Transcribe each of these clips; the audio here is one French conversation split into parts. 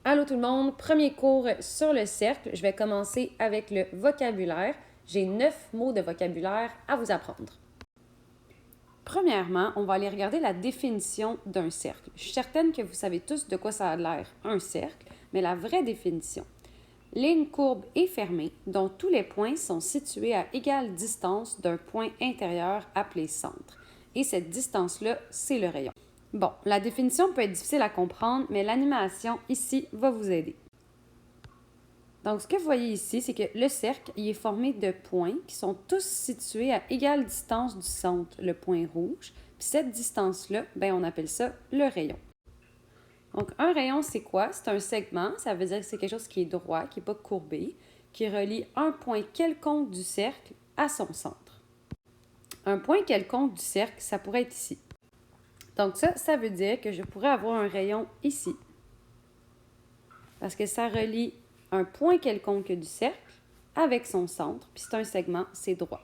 Allô tout le monde, premier cours sur le cercle. Je vais commencer avec le vocabulaire. J'ai 9 mots de vocabulaire à vous apprendre. Premièrement, on va aller regarder la définition d'un cercle. Je suis certaine que vous savez tous de quoi ça a l'air, un cercle, mais la vraie définition. Ligne courbe et fermée, dont tous les points sont situés à égale distance d'un point intérieur appelé centre. Et cette distance-là, c'est le rayon. Bon, la définition peut être difficile à comprendre, mais l'animation ici va vous aider. Donc, ce que vous voyez ici, c'est que le cercle il est formé de points qui sont tous situés à égale distance du centre, le point rouge. Puis cette distance-là, on appelle ça le rayon. Donc, un rayon, c'est quoi? C'est un segment, ça veut dire que c'est quelque chose qui est droit, qui n'est pas courbé, qui relie un point quelconque du cercle à son centre. Un point quelconque du cercle, ça pourrait être ici. Donc ça veut dire que je pourrais avoir un rayon ici. Parce que ça relie un point quelconque du cercle avec son centre, puis c'est un segment, c'est droit.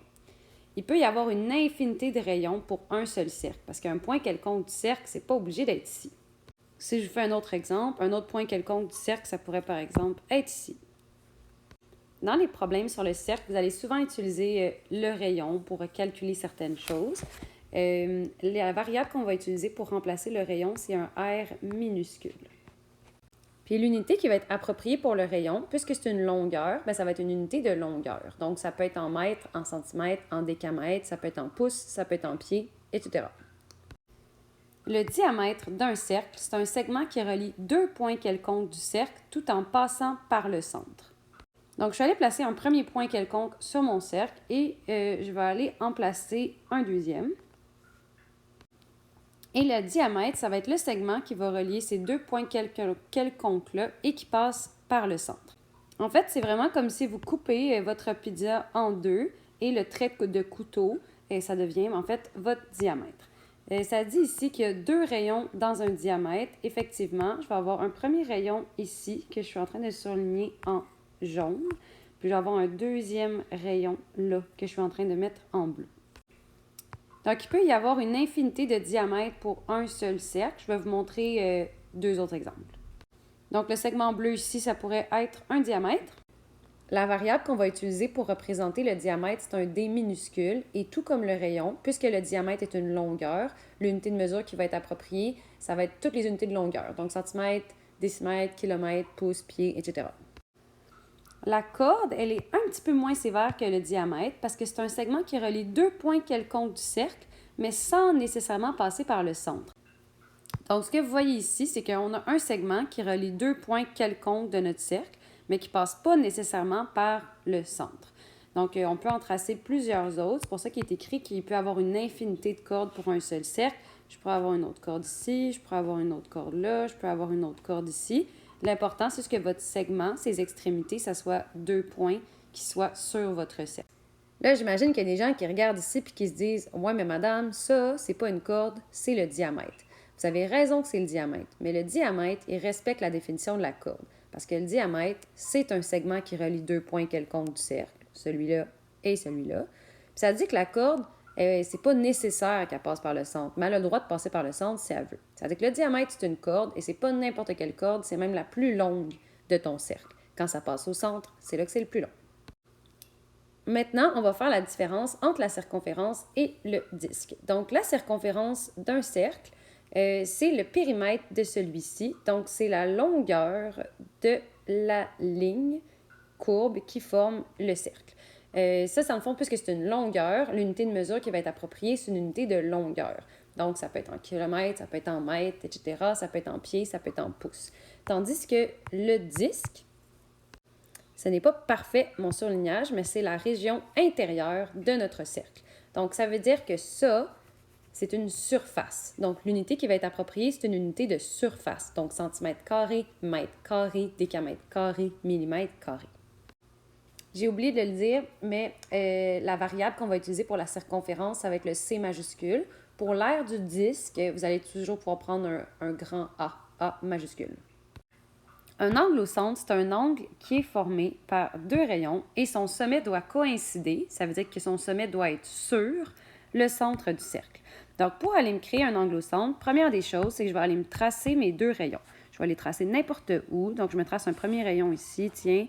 Il peut y avoir une infinité de rayons pour un seul cercle, parce qu'un point quelconque du cercle, c'est pas obligé d'être ici. Si je fais un autre exemple, un autre point quelconque du cercle, ça pourrait par exemple être ici. Dans les problèmes sur le cercle, vous allez souvent utiliser le rayon pour calculer certaines choses. La variable qu'on va utiliser pour remplacer le rayon, c'est un R minuscule. Puis l'unité qui va être appropriée pour le rayon, puisque c'est une longueur, ça va être une unité de longueur. Donc, ça peut être en mètres, en centimètres, en décamètres, ça peut être en pouces, ça peut être en pieds, etc. Le diamètre d'un cercle, c'est un segment qui relie deux points quelconques du cercle tout en passant par le centre. Donc, je vais aller placer un premier point quelconque sur mon cercle et je vais aller en placer un deuxième. Et le diamètre, ça va être le segment qui va relier ces deux points quelconques-là et qui passe par le centre. En fait, c'est vraiment comme si vous coupez votre pizza en deux et le trait de couteau, et ça devient en fait votre diamètre. Ça dit ici qu'il y a deux rayons dans un diamètre. Effectivement, je vais avoir un premier rayon ici que je suis en train de surligner en jaune. Puis je vais avoir un deuxième rayon là que je suis en train de mettre en bleu. Donc, il peut y avoir une infinité de diamètres pour un seul cercle. Je vais vous montrer deux autres exemples. Donc, le segment bleu ici, ça pourrait être un diamètre. La variable qu'on va utiliser pour représenter le diamètre, c'est un D minuscule. Et tout comme le rayon, puisque le diamètre est une longueur, l'unité de mesure qui va être appropriée, ça va être toutes les unités de longueur. Donc, centimètres, décimètres, kilomètres, pouces, pieds, etc. La corde, elle est un petit peu moins sévère que le diamètre parce que c'est un segment qui relie deux points quelconques du cercle, mais sans nécessairement passer par le centre. Donc, ce que vous voyez ici, c'est qu'on a un segment qui relie deux points quelconques de notre cercle, mais qui ne passe pas nécessairement par le centre. Donc, on peut en tracer plusieurs autres. C'est pour ça qu'il est écrit qu'il peut y avoir une infinité de cordes pour un seul cercle. Je pourrais avoir une autre corde ici, je pourrais avoir une autre corde là, je peux avoir une autre corde ici. L'important, c'est que votre segment, ses extrémités, ça soit deux points qui soient sur votre cercle. Là, j'imagine qu'il y a des gens qui regardent ici et qui se disent « Ouais, mais madame, ça, c'est pas une corde, c'est le diamètre. » Vous avez raison que c'est le diamètre, mais le diamètre, il respecte la définition de la corde. Parce que le diamètre, c'est un segment qui relie deux points quelconques du cercle, celui-là et celui-là. Puis ça dit que la corde, c'est pas nécessaire qu'elle passe par le centre, mais elle a le droit de passer par le centre si elle veut. Ça veut dire que le diamètre, c'est une corde, et c'est pas n'importe quelle corde, c'est même la plus longue de ton cercle. Quand ça passe au centre, c'est là que c'est le plus long. Maintenant, on va faire la différence entre la circonférence et le disque. Donc, la circonférence d'un cercle, c'est le périmètre de celui-ci. Donc, c'est la longueur de la ligne courbe qui forme le cercle. Ça, dans le fond, puisque c'est une longueur, l'unité de mesure qui va être appropriée, c'est une unité de longueur. Donc, ça peut être en kilomètres, ça peut être en mètres, etc. Ça peut être en pieds, ça peut être en pouces. Tandis que le disque, ce n'est pas parfait, mon surlignage, mais c'est la région intérieure de notre cercle. Donc, ça veut dire que ça, c'est une surface. Donc, l'unité qui va être appropriée, c'est une unité de surface. Donc, centimètres carrés, mètres carrés, décamètres carrés, millimètres carrés. J'ai oublié de le dire, mais la variable qu'on va utiliser pour la circonférence, ça va être le C majuscule. Pour l'aire du disque, vous allez toujours pouvoir prendre un grand A majuscule. Un angle au centre, c'est un angle qui est formé par deux rayons et son sommet doit coïncider, ça veut dire que son sommet doit être sur le centre du cercle. Donc, pour aller me créer un angle au centre, première des choses, c'est que je vais aller me tracer mes deux rayons. Je vais les tracer n'importe où. Donc, je me trace un premier rayon ici, tiens,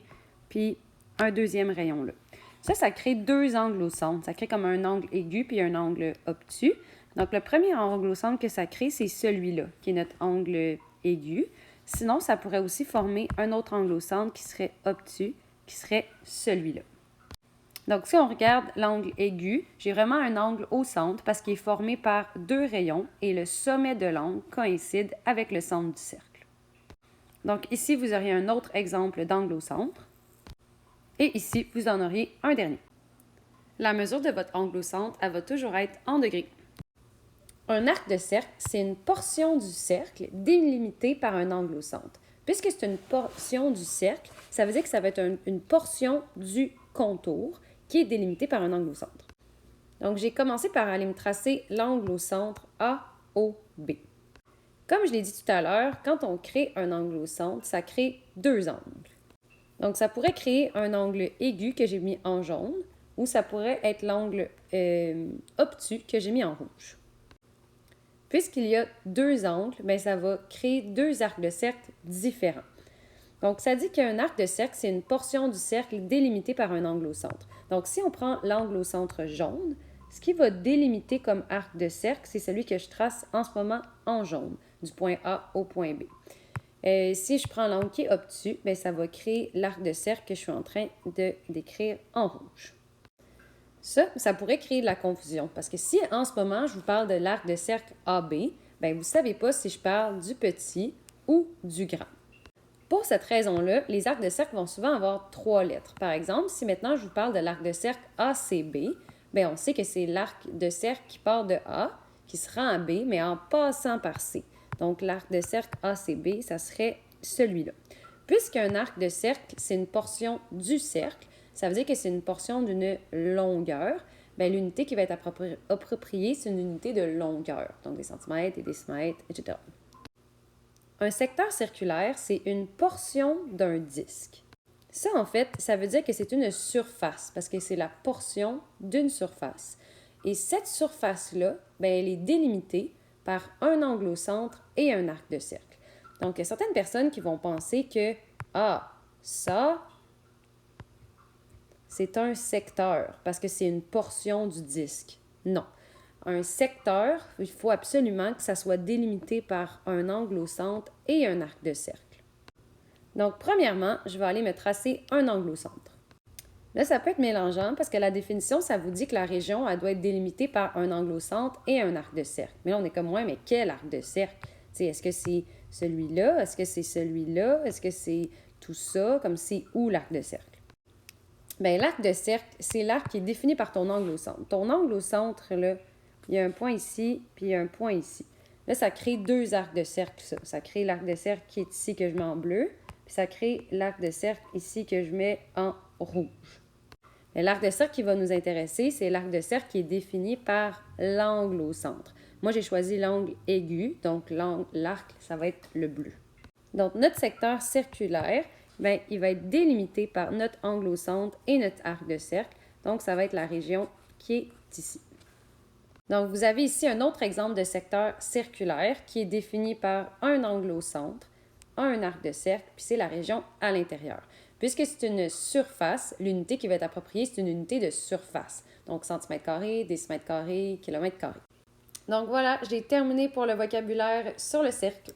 puis un deuxième rayon là. Ça crée deux angles au centre. Ça crée comme un angle aigu puis un angle obtus. Donc, le premier angle au centre que ça crée, c'est celui-là, qui est notre angle aigu. Sinon, ça pourrait aussi former un autre angle au centre qui serait obtus, qui serait celui-là. Donc, si on regarde l'angle aigu, j'ai vraiment un angle au centre parce qu'il est formé par deux rayons et le sommet de l'angle coïncide avec le centre du cercle. Donc, ici, vous auriez un autre exemple d'angle au centre. Et ici, vous en auriez un dernier. La mesure de votre angle au centre, elle va toujours être en degrés. Un arc de cercle, c'est une portion du cercle délimitée par un angle au centre. Puisque c'est une portion du cercle, ça veut dire que ça va être une portion du contour qui est délimitée par un angle au centre. Donc, j'ai commencé par aller me tracer l'angle au centre AOB. Comme je l'ai dit tout à l'heure, quand on crée un angle au centre, ça crée deux angles. Donc, ça pourrait créer un angle aigu que j'ai mis en jaune ou ça pourrait être l'angle obtus que j'ai mis en rouge. Puisqu'il y a deux angles, bien, ça va créer deux arcs de cercle différents. Donc, ça dit qu'un arc de cercle, c'est une portion du cercle délimitée par un angle au centre. Donc, si on prend l'angle au centre jaune, ce qui va délimiter comme arc de cercle, c'est celui que je trace en ce moment en jaune, du point A au point B. Si je prends l'angle qui est obtus, bien, ça va créer l'arc de cercle que je suis en train de décrire en rouge. Ça pourrait créer de la confusion parce que si en ce moment je vous parle de l'arc de cercle AB, bien, vous ne savez pas si je parle du petit ou du grand. Pour cette raison-là, les arcs de cercle vont souvent avoir trois lettres. Par exemple, si maintenant je vous parle de l'arc de cercle ACB, bien, on sait que c'est l'arc de cercle qui part de A, qui se rend à B, mais en passant par C. Donc, l'arc de cercle ACB, ça serait celui-là. Puisqu'un arc de cercle, c'est une portion du cercle, ça veut dire que c'est une portion d'une longueur. Bien, l'unité qui va être appropriée, c'est une unité de longueur, donc des centimètres, des décimètres, etc. Un secteur circulaire, c'est une portion d'un disque. Ça, en fait, ça veut dire que c'est une surface, parce que c'est la portion d'une surface. Et cette surface-là, bien, elle est délimitée par un angle au centre et un arc de cercle. Donc, il y a certaines personnes qui vont penser que, ça, c'est un secteur, parce que c'est une portion du disque. Non. Un secteur, il faut absolument que ça soit délimité par un angle au centre et un arc de cercle. Donc, premièrement, je vais aller me tracer un angle au centre. Là, ça peut être mélangeant parce que la définition, ça vous dit que la région, elle doit être délimitée par un angle au centre et un arc de cercle. Mais là, on est comme, ouais, mais quel arc de cercle? T'sais, est-ce que c'est celui-là? Est-ce que c'est celui-là? Est-ce que c'est tout ça? Comme c'est où l'arc de cercle? Bien, l'arc de cercle, c'est l'arc qui est défini par ton angle au centre. Ton angle au centre, là, il y a un point ici, puis il y a un point ici. Là, ça crée deux arcs de cercle, ça. Ça crée l'arc de cercle qui est ici, que je mets en bleu, puis ça crée l'arc de cercle ici, que je mets en rouge. L'arc de cercle qui va nous intéresser, c'est l'arc de cercle qui est défini par l'angle au centre. Moi, j'ai choisi l'angle aigu, donc l'arc, ça va être le bleu. Donc, notre secteur circulaire, bien, il va être délimité par notre angle au centre et notre arc de cercle. Donc, ça va être la région qui est ici. Donc, vous avez ici un autre exemple de secteur circulaire qui est défini par un angle au centre, un arc de cercle, puis c'est la région à l'intérieur. Puisque c'est une surface, l'unité qui va être appropriée, c'est une unité de surface. Donc, centimètres carrés, décimètres carrés, kilomètres carrés. Donc voilà, j'ai terminé pour le vocabulaire sur le cercle.